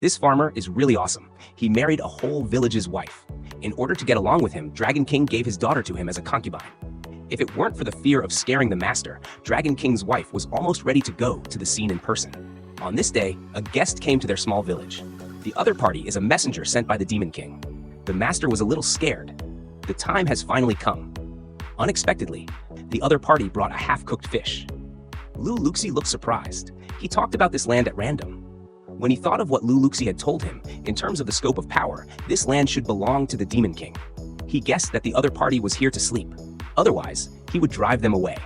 This farmer is really awesome. He married a whole village's wife. In order to get along with him, Dragon King gave his daughter to him as a concubine. If it weren't for the fear of scaring the master, Dragon King's wife was almost ready to go to the scene in person. On this day, a guest came to their small village. The other party is a messenger sent by the Demon King. The master was a little scared. The time has finally come. Unexpectedly, the other party brought a half-cooked fish. Lu Luxi looked surprised. He talked about this land at random. When he thought of what Lu Luxi had told him, in terms of the scope of power, this land should belong to the Demon King. He guessed that the other party was here to sleep. Otherwise, he would drive them away.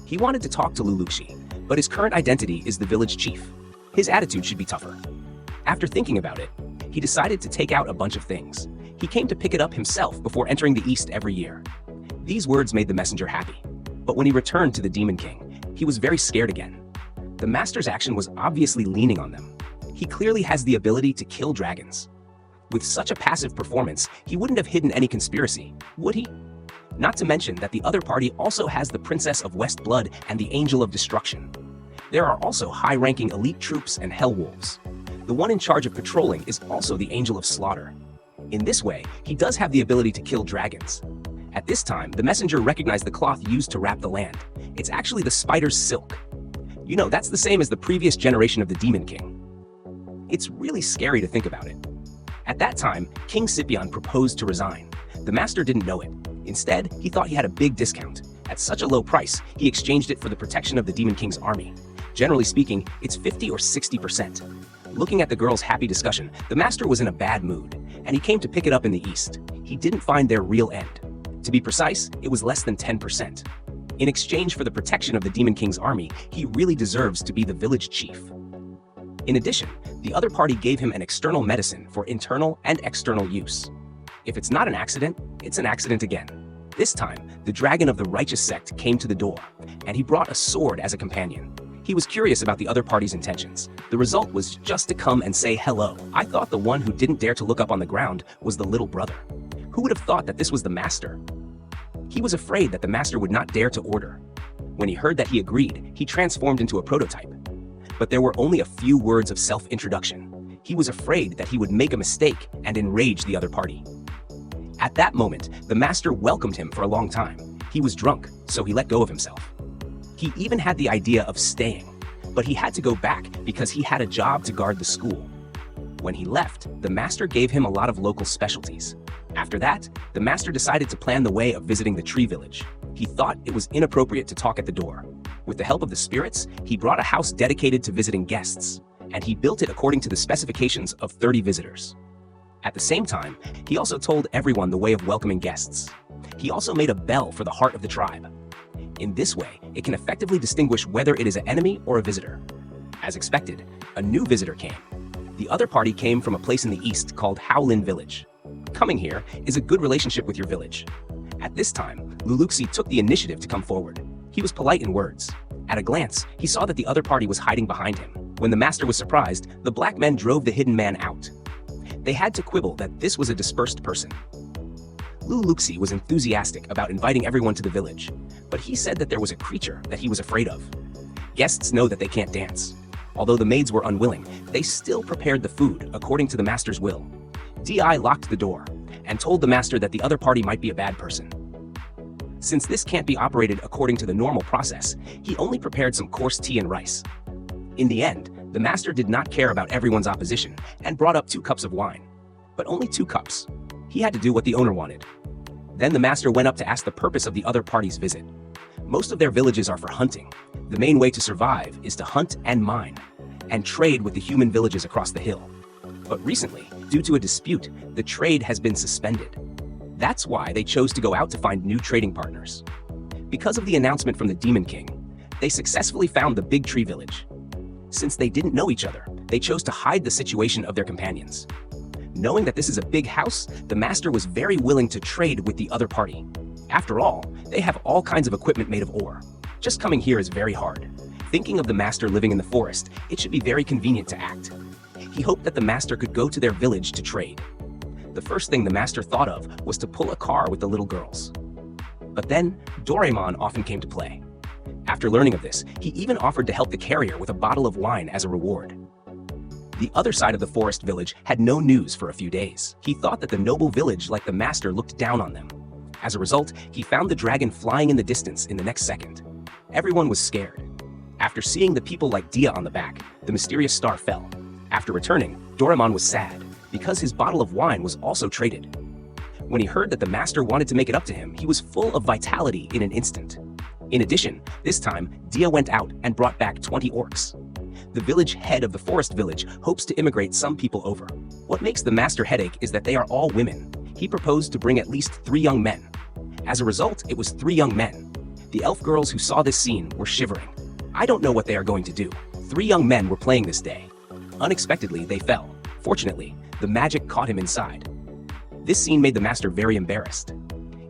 He wanted to talk to Lu Luxi, but his current identity is the village chief. His attitude should be tougher. After thinking about it, he decided to take out a bunch of things. He came to pick it up himself before entering the East every year. These words made the messenger happy. But when he returned to the Demon King, he was very scared again. The master's action was obviously leaning on them. He clearly has the ability to kill dragons. With such a passive performance, he wouldn't have hidden any conspiracy, would he? Not to mention that the other party also has the Princess of West Blood and the Angel of Destruction. There are also high-ranking elite troops and hell wolves. The one in charge of patrolling is also the Angel of Slaughter. In this way, he does have the ability to kill dragons. At this time, the messenger recognized the cloth used to wrap the land. It's actually the spider's silk. You know, that's the same as the previous generation of the Demon King. It's really scary to think about it. At that time, King Scipion proposed to resign. The master didn't know it. Instead, he thought he had a big discount. At such a low price, he exchanged it for the protection of the Demon King's army. Generally speaking, it's 50 or 60%. Looking at the girls' happy discussion, the master was in a bad mood, and he came to pick it up in the East. He didn't find their real end. To be precise, it was less than 10%. In exchange for the protection of the Demon King's army, he really deserves to be the village chief. In addition, the other party gave him an external medicine for internal and external use. If it's not an accident, it's an accident again. This time, the dragon of the righteous sect came to the door, and he brought a sword as a companion. He was curious about the other party's intentions. The result was just to come and say hello. I thought the one who didn't dare to look up on the ground was the little brother. Who would have thought that this was the master? He was afraid that the master would not dare to order. When he heard that he agreed, he transformed into a prototype. But there were only a few words of self-introduction. He was afraid that he would make a mistake and enrage the other party. At that moment, the master welcomed him for a long time. He was drunk, so he let go of himself. He even had the idea of staying, but he had to go back because he had a job to guard the school. When he left, the master gave him a lot of local specialties. After that, the master decided to plan the way of visiting the tree village. He thought it was inappropriate to talk at the door. With the help of the spirits, he brought a house dedicated to visiting guests, and he built it according to the specifications of 30 visitors. At the same time, he also told everyone the way of welcoming guests. He also made a bell for the heart of the tribe. In this way, it can effectively distinguish whether it is an enemy or a visitor. As expected, a new visitor came. The other party came from a place in the east called Howlin Village. Coming here is a good relationship with your village. At this time, Lu Luxi took the initiative to come forward. He was polite in words. At a glance, he saw that the other party was hiding behind him. When the master was surprised, the black men drove the hidden man out. They had to quibble that this was a dispersed person. Lu Luxi was enthusiastic about inviting everyone to the village, but he said that there was a creature that he was afraid of. Guests know that they can't dance. Although the maids were unwilling, they still prepared the food according to the master's will. Di locked the door and told the master that the other party might be a bad person. Since this can't be operated according to the normal process, he only prepared some coarse tea and rice. In the end, the master did not care about everyone's opposition and brought up 2 cups of wine. But only 2 cups. He had to do what the owner wanted. Then the master went up to ask the purpose of the other party's visit. Most of their villages are for hunting. The main way to survive is to hunt and mine, and trade with the human villages across the hill. But recently, due to a dispute, the trade has been suspended. That's why they chose to go out to find new trading partners. Because of the announcement from the Demon King, they successfully found the Big Tree Village. Since they didn't know each other, they chose to hide the situation of their companions. Knowing that this is a big house, the master was very willing to trade with the other party. After all, they have all kinds of equipment made of ore. Just coming here is very hard. Thinking of the master living in the forest, it should be very convenient to act. He hoped that the master could go to their village to trade. The first thing the master thought of was to pull a car with the little girls. But then, Doraemon often came to play. After learning of this, he even offered to help the carrier with a bottle of wine as a reward. The other side of the forest village had no news for a few days. He thought that the noble village, like the master, looked down on them. As a result, he found the dragon flying in the distance in the next second. Everyone was scared. After seeing the people like Dia on the back, the mysterious star fell. After returning, Doraemon was sad, because his bottle of wine was also traded. When he heard that the master wanted to make it up to him, he was full of vitality in an instant. In addition, this time, Dia went out and brought back 20 orcs. The village head of the forest village hopes to immigrate some people over. What makes the master headache is that they are all women. He proposed to bring at least 3 young men. As a result, it was 3 young men. The elf girls who saw this scene were shivering. I don't know what they are going to do. 3 young men were playing this day. Unexpectedly, they fell. Fortunately, the magic caught him inside. This scene made the master very embarrassed.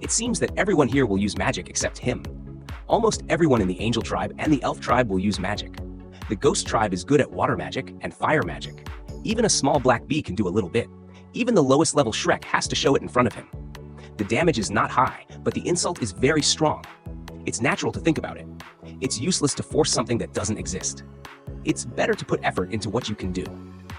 It seems that everyone here will use magic except him. Almost everyone in the angel tribe and the elf tribe will use magic. The ghost tribe is good at water magic and fire magic. Even a small black bee can do a little bit. Even the lowest level Shrek has to show it in front of him. The damage is not high, but the insult is very strong. It's natural to think about it. It's useless to force something that doesn't exist. It's better to put effort into what you can do.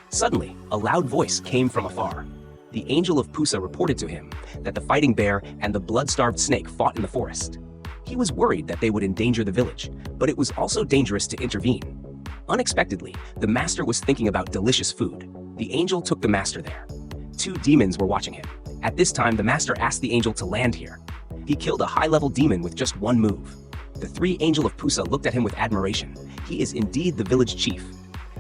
Suddenly, a loud voice came from afar. The angel of Pusa reported to him that the fighting bear and the blood-starved snake fought in the forest. He was worried that they would endanger the village, but it was also dangerous to intervene. Unexpectedly, the master was thinking about delicious food. The angel took the master there. 2 demons were watching him. At this time, the master asked the angel to land here. He killed a high-level demon with just 1 move. The 3 angel of Pusa looked at him with admiration. He is indeed the village chief.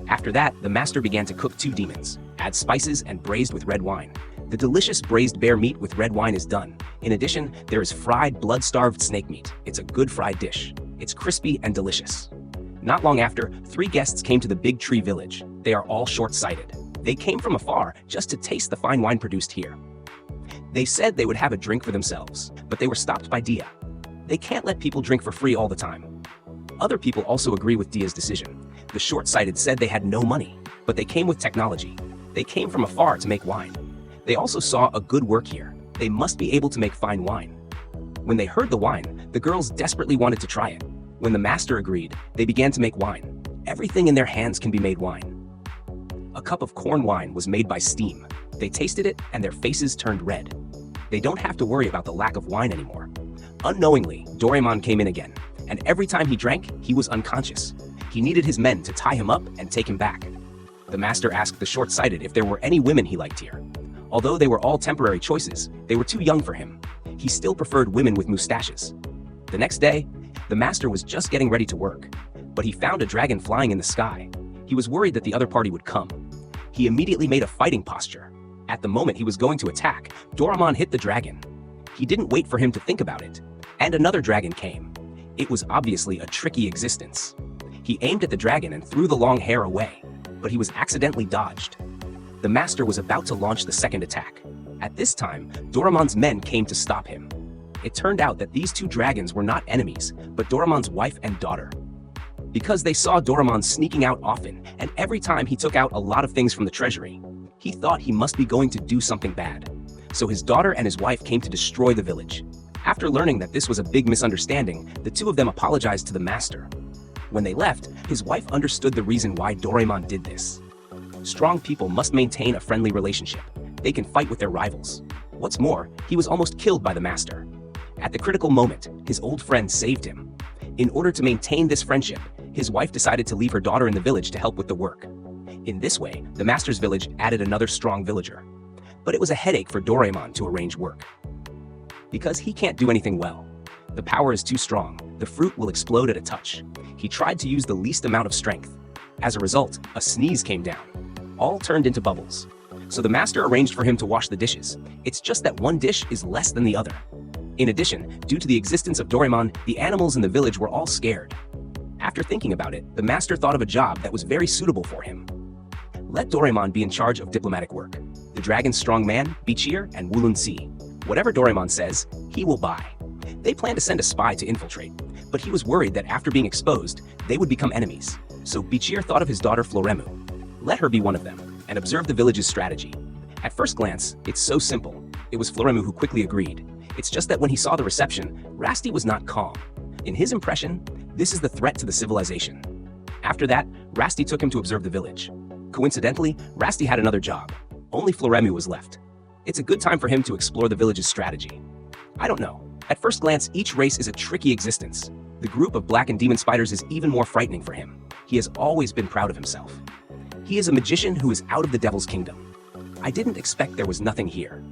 After that, the master began to cook 2 demons, add spices and braised with red wine. The delicious braised bear meat with red wine is done. In addition, there is fried blood-starved snake meat. It's a good fried dish. It's crispy and delicious. Not long after, 3 guests came to the big tree village. They are all short-sighted. They came from afar just to taste the fine wine produced here. They said they would have a drink for themselves, but they were stopped by Dia. They can't let people drink for free all the time. Other people also agree with Dia's decision. The short-sighted said they had no money, but they came with technology. They came from afar to make wine. They also saw a good work here. They must be able to make fine wine. When they heard the wine, the girls desperately wanted to try it. When the master agreed, they began to make wine. Everything in their hands can be made wine. A cup of corn wine was made by steam. They tasted it and their faces turned red. They don't have to worry about the lack of wine anymore. Unknowingly, Doraemon came in again, and every time he drank, he was unconscious. He needed his men to tie him up and take him back. The master asked the short-sighted if there were any women he liked here. Although they were all temporary choices, they were too young for him. He still preferred women with mustaches. The next day, the master was just getting ready to work, but he found a dragon flying in the sky. He was worried that the other party would come. He immediately made a fighting posture. At the moment he was going to attack, Doraemon hit the dragon. He didn't wait for him to think about it, and another dragon came. It was obviously a tricky existence. He aimed at the dragon and threw the long hair away, but he was accidentally dodged. The master was about to launch the second attack. At this time, Doraemon's men came to stop him. It turned out that these 2 dragons were not enemies, but Doraemon's wife and daughter. Because they saw Doraemon sneaking out often, and every time he took out a lot of things from the treasury, he thought he must be going to do something bad. So his daughter and his wife came to destroy the village. After learning that this was a big misunderstanding, the 2 of them apologized to the master. When they left, his wife understood the reason why Doraemon did this. Strong people must maintain a friendly relationship. They can fight with their rivals. What's more, he was almost killed by the master. At the critical moment, his old friend saved him. In order to maintain this friendship, his wife decided to leave her daughter in the village to help with the work. In this way, the master's village added another strong villager. But it was a headache for Doraemon to arrange work. Because he can't do anything well. The power is too strong. The fruit will explode at a touch. He tried to use the least amount of strength. As a result, a sneeze came down. All turned into bubbles. So the master arranged for him to wash the dishes. It's just that one dish is less than the other. In addition, due to the existence of Doraemon, the animals in the village were all scared. After thinking about it, the master thought of a job that was very suitable for him. Let Doraemon be in charge of diplomatic work. The dragon's strong man, Bichir, and Wulun Si. Whatever Doraemon says, he will buy. They planned to send a spy to infiltrate, but he was worried that after being exposed, they would become enemies. So Bichir thought of his daughter Floremu. Let her be one of them, and observe the village's strategy. At first glance, it's so simple. It was Floremu who quickly agreed. It's just that when he saw the reception, Rusty was not calm. In his impression, this is the threat to the civilization. After that, Rusty took him to observe the village. Coincidentally, Rasti had another job. Only Floremu was left. It's a good time for him to explore the village's strategy. I don't know. At first glance, each race is a tricky existence. The group of black and demon spiders is even more frightening for him. He has always been proud of himself. He is a magician who is out of the devil's kingdom. I didn't expect there was nothing here.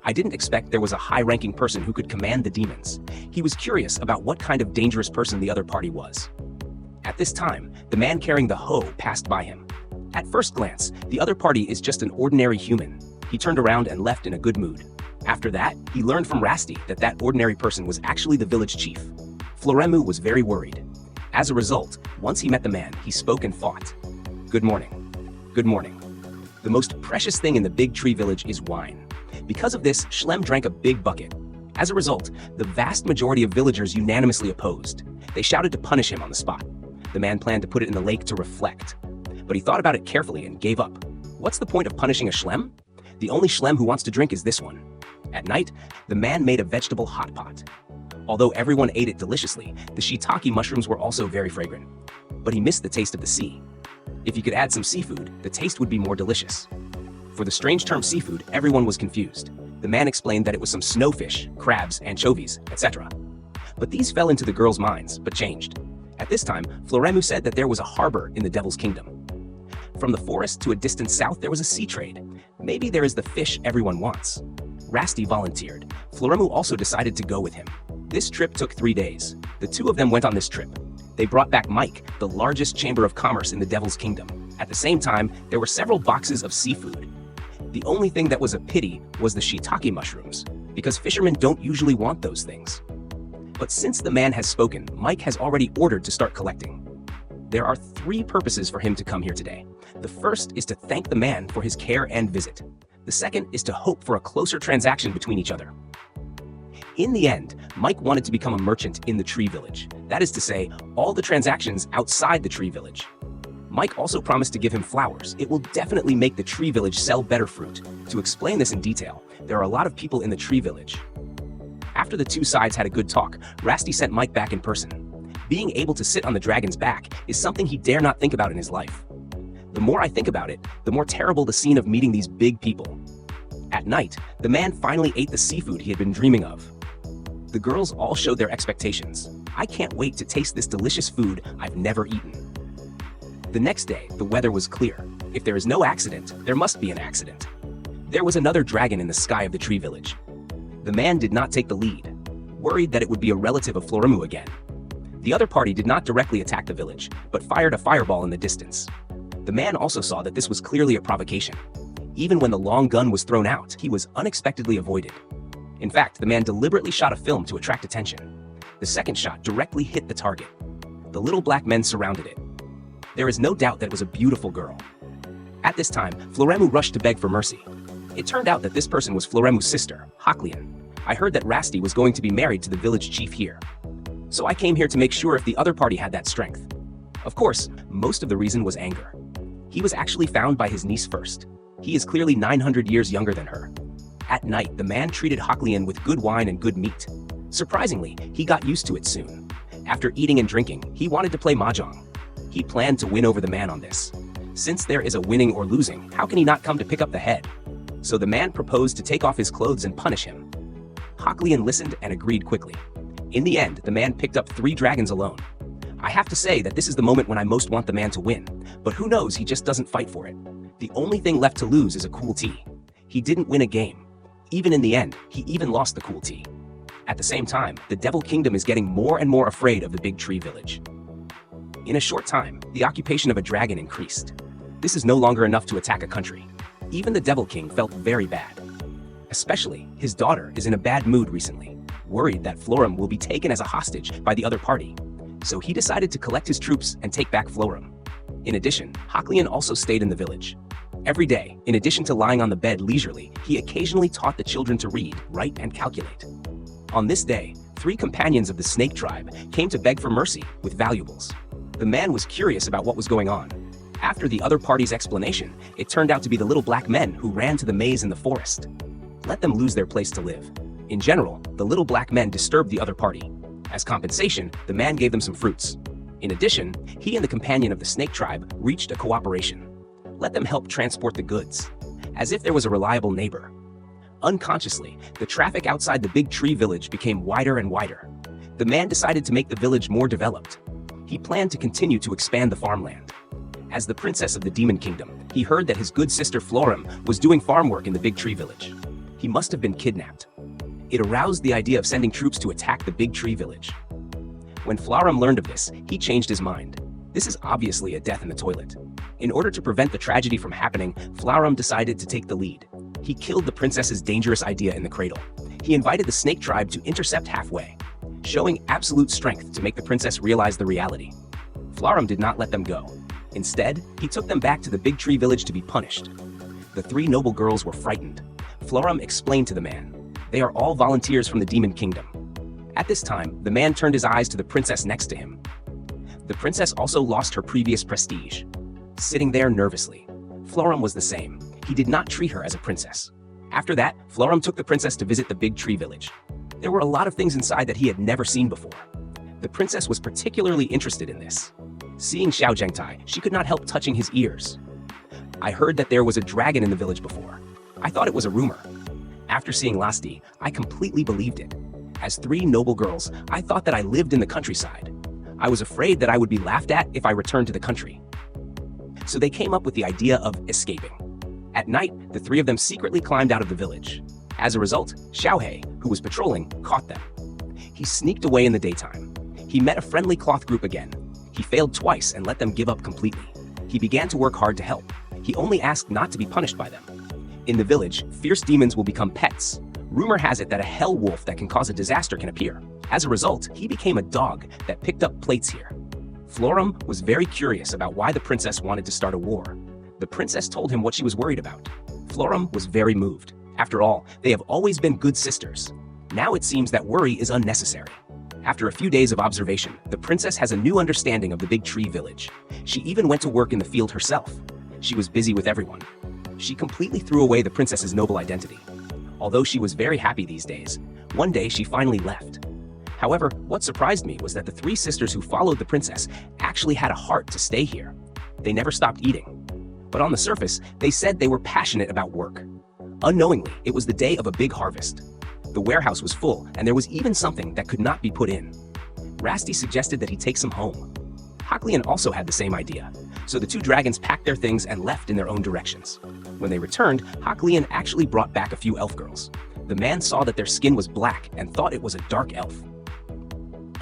I didn't expect there was a high-ranking person who could command the demons. He was curious about what kind of dangerous person the other party was. At this time, the man carrying the hoe passed by him. At first glance, the other party is just an ordinary human. He turned around and left in a good mood. After that, he learned from Rasti that that ordinary person was actually the village chief. Floremu was very worried. As a result, once he met the man, he spoke and fought. Good morning. Good morning. The most precious thing in the big tree village is wine. Because of this, Schlem drank a big bucket. As a result, the vast majority of villagers unanimously opposed. They shouted to punish him on the spot. The man planned to put it in the lake to reflect. But he thought about it carefully and gave up. What's the point of punishing a Schlem? The only Schlem who wants to drink is this one. At night, the man made a vegetable hot pot. Although everyone ate it deliciously, the shiitake mushrooms were also very fragrant. But he missed the taste of the sea. If he could add some seafood, the taste would be more delicious. For the strange term seafood, everyone was confused. The man explained that it was some snowfish, crabs, anchovies, etc. But these fell into the girls' minds, but changed. At this time, Floremu said that there was a harbor in the Devil's Kingdom. From the forest to a distant south, there was a sea trade. Maybe there is the fish everyone wants. Rasti volunteered. Floremu also decided to go with him. This trip took 3 days. The two of them went on this trip. They brought back Mike, the largest chamber of commerce in the Devil's Kingdom. At the same time, there were several boxes of seafood. The only thing that was a pity was the shiitake mushrooms, because fishermen don't usually want those things. But since the man has spoken, Mike has already ordered to start collecting. There are 3 purposes for him to come here today. The first is to thank the man for his care and visit. The second is to hope for a closer transaction between each other. In the end, Mike wanted to become a merchant in the tree village. That is to say, all the transactions outside the tree village. Mike also promised to give him flowers. It will definitely make the tree village sell better fruit. To explain this in detail, there are a lot of people in the tree village. After the two sides had a good talk, Rasti sent Mike back in person. Being able to sit on the dragon's back is something he dare not think about in his life. The more I think about it, the more terrible the scene of meeting these big people. At night, the man finally ate the seafood he had been dreaming of. The girls all showed their expectations. I can't wait to taste this delicious food I've never eaten. The next day, the weather was clear. If there is no accident, there must be an accident. There was another dragon in the sky of the tree village. The man did not take the lead, worried that it would be a relative of Floremu again. The other party did not directly attack the village, but fired a fireball in the distance. The man also saw that this was clearly a provocation. Even when the long gun was thrown out, he was unexpectedly avoided. In fact, the man deliberately shot a film to attract attention. The second shot directly hit the target. The little black men surrounded it. There is no doubt that it was a beautiful girl. At this time, Floremu rushed to beg for mercy. It turned out that this person was Floremu's sister, Haklian. I heard that Rasti was going to be married to the village chief here. So I came here to make sure if the other party had that strength. Of course, most of the reason was anger. He was actually found by his niece first. He is clearly 900 years younger than her. At night, the man treated Haklian with good wine and good meat. Surprisingly, he got used to it soon. After eating and drinking, he wanted to play mahjong. He planned to win over the man on this. Since there is a winning or losing, how can he not come to pick up the head? So the man proposed to take off his clothes and punish him. Haklian listened and agreed quickly. In the end, the man picked up 3 dragons alone. I have to say that this is the moment when I most want the man to win, but who knows, he just doesn't fight for it. The only thing left to lose is a cool tea. He didn't win a game. Even in the end, he even lost the cool tea. At the same time, the Devil Kingdom is getting more and more afraid of the Big Tree Village. In a short time, the occupation of a dragon increased. This is no longer enough to attack a country. Even the Devil King felt very bad. Especially, his daughter is in a bad mood recently, worried that Florem will be taken as a hostage by the other party. So he decided to collect his troops and take back Florem. In addition, Haklian also stayed in the village. Every day, in addition to lying on the bed leisurely, he occasionally taught the children to read, write, and calculate. On this day, 3 companions of the snake tribe came to beg for mercy with valuables. The man was curious about what was going on. After the other party's explanation, it turned out to be the little black men who ran to the maze in the forest. Let them lose their place to live. In general, the little black men disturbed the other party. As compensation, the man gave them some fruits. In addition, he and the companion of the snake tribe reached a cooperation. let them help transport the goods, as if there was a reliable neighbor. Unconsciously, the traffic outside the big tree village became wider and wider. The man decided to make the village more developed. He planned to continue to expand the farmland. As the princess of the demon kingdom, he heard that his good sister Florum was doing farm work in the big tree village. He must have been kidnapped. It aroused the idea of sending troops to attack the big tree village. When Florum learned of this, he changed his mind. This is obviously a death in the toilet. In order to prevent the tragedy from happening, Florum decided to take the lead. He killed the princess's dangerous idea in the cradle. He invited the snake tribe to intercept halfway, showing absolute strength to make the princess realize the reality. Florum did not let them go. Instead, he took them back to the big tree village to be punished. The three noble girls were frightened. Florum explained to the man, "They are all volunteers from the demon kingdom." At this time, the man turned his eyes to the princess next to him. The princess also lost her previous prestige. Sitting there nervously, Florum was the same. He did not treat her as a princess. After that, Florum took the princess to visit the big tree village. There were a lot of things inside that he had never seen before. The princess was particularly interested in this. Seeing Xiao Zhengtai, she could not help touching his ears. "I heard that there was a dragon in the village before. I thought it was a rumor. After seeing Lasti, I completely believed it. As three noble girls, I thought that I lived in the countryside. I was afraid that I would be laughed at if I returned to the country." So they came up with the idea of escaping. At night, the three of them secretly climbed out of the village. As a result, Xiaohei, who was patrolling, caught them. He sneaked away in the daytime. He met a friendly cloth group again. He failed twice and let them give up completely. He began to work hard to help. He only asked not to be punished by them. In the village, fierce demons will become pets. Rumor has it that a hell wolf that can cause a disaster can appear. As a result, he became a dog that picked up plates here. Florum was very curious about why the princess wanted to start a war. The princess told him what she was worried about. Florum was very moved. After all, they have always been good sisters. Now it seems that worry is unnecessary. After a few days of observation, the princess has a new understanding of the big tree village. She even went to work in the field herself. She was busy with everyone. She completely threw away the princess's noble identity. Although she was very happy these days, one day she finally left. However, what surprised me was that the three sisters who followed the princess actually had a heart to stay here. They never stopped eating. But on the surface, they said they were passionate about work. Unknowingly, it was the day of a big harvest. The warehouse was full, and there was even something that could not be put in. Rasti suggested that he take some home. Haklian also had the same idea, so the two dragons packed their things and left in their own directions. When they returned, Haklian actually brought back a few elf girls. The man saw that their skin was black and thought it was a dark elf.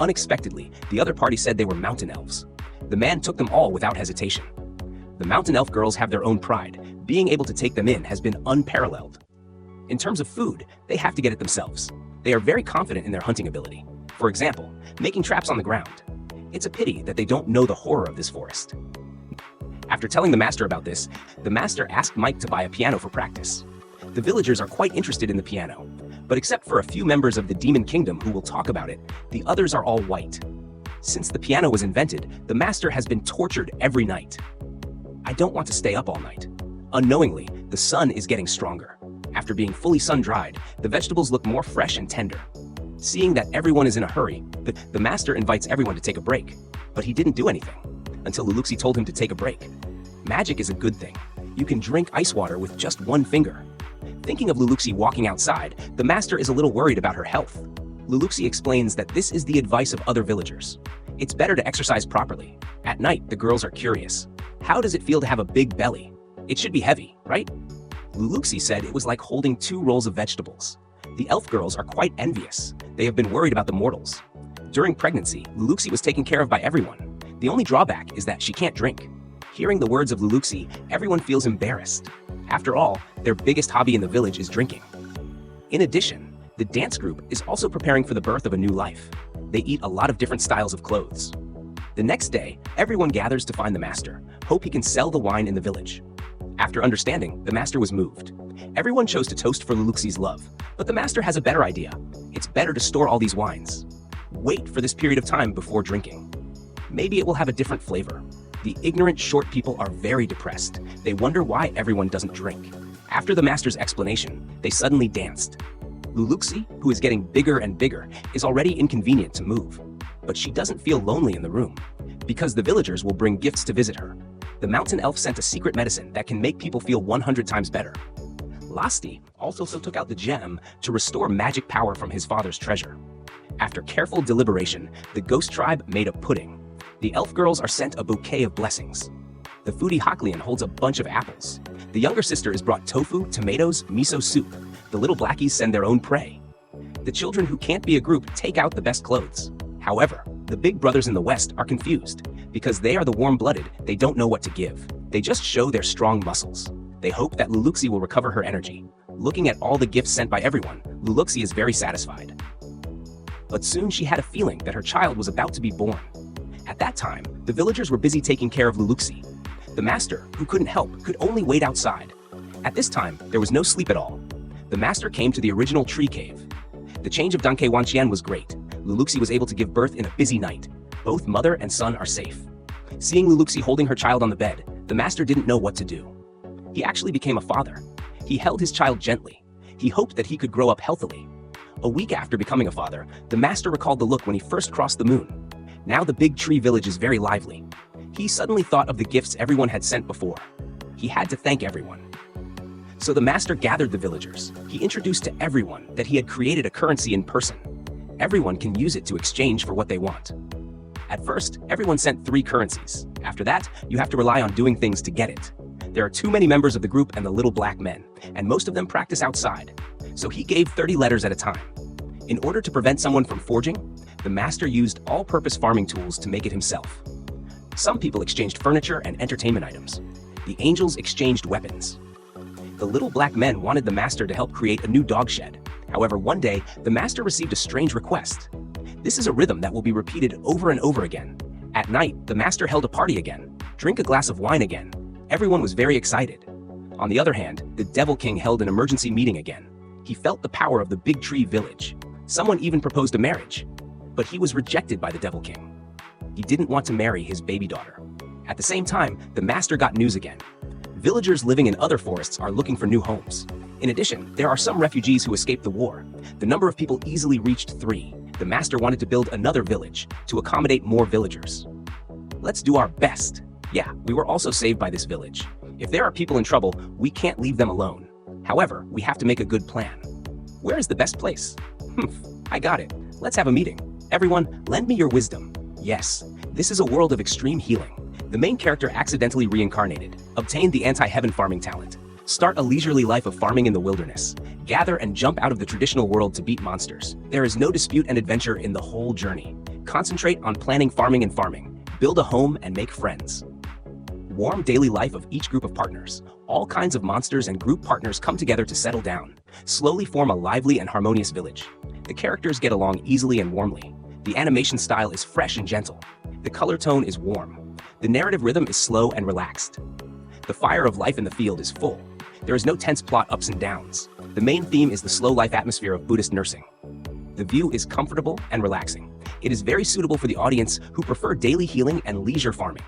Unexpectedly, the other party said they were mountain elves. The man took them all without hesitation. The mountain elf girls have their own pride. Being able to take them in has been unparalleled. In terms of food, they have to get it themselves. They are very confident in their hunting ability. For example, making traps on the ground. It's a pity that they don't know the horror of this forest. After telling the master about this, the master asked Mike to buy a piano for practice. The villagers are quite interested in the piano, but except for a few members of the demon kingdom who will talk about it, the others are all white. Since the piano was invented, the master has been tortured every night. I don't want to stay up all night. Unknowingly, the sun is getting stronger. After being fully sun-dried, the vegetables look more fresh and tender. Seeing that everyone is in a hurry, the master invites everyone to take a break. But he didn't do anything, until Luluxi told him to take a break. Magic is a good thing. You can drink ice water with just one finger. Thinking of Luluxi walking outside, the master is a little worried about her health. Luluxi explains that this is the advice of other villagers. It's better to exercise properly. At night, the girls are curious. How does it feel to have a big belly? It should be heavy, right? Luluxi said it was like holding 2 rolls of vegetables. The elf girls are quite envious. They have been worried about the mortals. During pregnancy, Luluxi was taken care of by everyone. The only drawback is that she can't drink. Hearing the words of Luluxi, everyone feels embarrassed. After all, their biggest hobby in the village is drinking. In addition, the dance group is also preparing for the birth of a new life. They eat a lot of different styles of clothes. The next day, everyone gathers to find the master, hope he can sell the wine in the village. After understanding, the master was moved. Everyone chose to toast for Luluxi's love, but the master has a better idea. It's better to store all these wines. Wait for this period of time before drinking. Maybe it will have a different flavor. The ignorant short people are very depressed. They wonder why everyone doesn't drink. After the master's explanation, they suddenly danced. Luluxi, who is getting bigger and bigger, is already inconvenient to move. But she doesn't feel lonely in the room, because the villagers will bring gifts to visit her. The mountain elf sent a secret medicine that can make people feel 100 times better. Lasti also took out the gem to restore magic power from his father's treasure. After careful deliberation, the ghost tribe made a pudding. The elf girls are sent a bouquet of blessings. The foodie Hoklian holds a bunch of apples. The younger sister is brought tofu, tomatoes, miso soup. The little blackies send their own prey. The children who can't be a group take out the best clothes. However, the big brothers in the West are confused. Because they are the warm-blooded, they don't know what to give. They just show their strong muscles. They hope that Luluxi will recover her energy. Looking at all the gifts sent by everyone, Luluxi is very satisfied. But soon she had a feeling that her child was about to be born. At that time, the villagers were busy taking care of Luluxi. The master, who couldn't help, could only wait outside. At this time, there was no sleep at all. The master came to the original tree cave. The change of Danke Wanqian was great. Luluxi was able to give birth in a busy night. Both mother and son are safe. Seeing Luluxi holding her child on the bed, the master didn't know what to do. He actually became a father. He held his child gently. He hoped that he could grow up healthily. A week after becoming a father, the master recalled the look when he first crossed the moon. Now the big tree village is very lively. He suddenly thought of the gifts everyone had sent before. He had to thank everyone. So the master gathered the villagers. He introduced to everyone that he had created a currency in person. Everyone can use it to exchange for what they want. At first, everyone sent 3 currencies. After that, you have to rely on doing things to get it. There are too many members of the group and the little black men, and most of them practice outside. So he gave 30 letters at a time. In order to prevent someone from forging, the master used all-purpose farming tools to make it himself. Some people exchanged furniture and entertainment items. The angels exchanged weapons. The little black men wanted the master to help create a new dog shed. However, one day, the master received a strange request. This is a rhythm that will be repeated over and over again. At night, the master held a party again. Drink a glass of wine again. Everyone was very excited. On the other hand, the Devil King held an emergency meeting again. He felt the power of the big tree village. Someone even proposed a marriage. But he was rejected by the Devil King. He didn't want to marry his baby daughter. At the same time, the master got news again. Villagers living in other forests are looking for new homes. In addition, there are some refugees who escaped the war. The number of people easily reached 3. The master wanted to build another village to accommodate more villagers. Let's do our best. Yeah, we were also saved by this village. If there are people in trouble, we can't leave them alone. However, we have to make a good plan. Where is the best place? I got it. Let's have a meeting. Everyone, lend me your wisdom. Yes, this is a world of extreme healing. The main character accidentally reincarnated, obtained the anti-heaven farming talent. Start a leisurely life of farming in the wilderness. Gather and jump out of the traditional world to beat monsters. There is no dispute and adventure in the whole journey. Concentrate on planning farming and farming. Build a home and make friends. Warm daily life of each group of partners. All kinds of monsters and group partners come together to settle down. Slowly form a lively and harmonious village. The characters get along easily and warmly. The animation style is fresh and gentle. The color tone is warm. The narrative rhythm is slow and relaxed. The fire of life in the field is full. There is no tense plot ups and downs. The main theme is the slow life atmosphere of Buddhist nursing. The view is comfortable and relaxing. It is very suitable for the audience who prefer daily healing and leisure farming.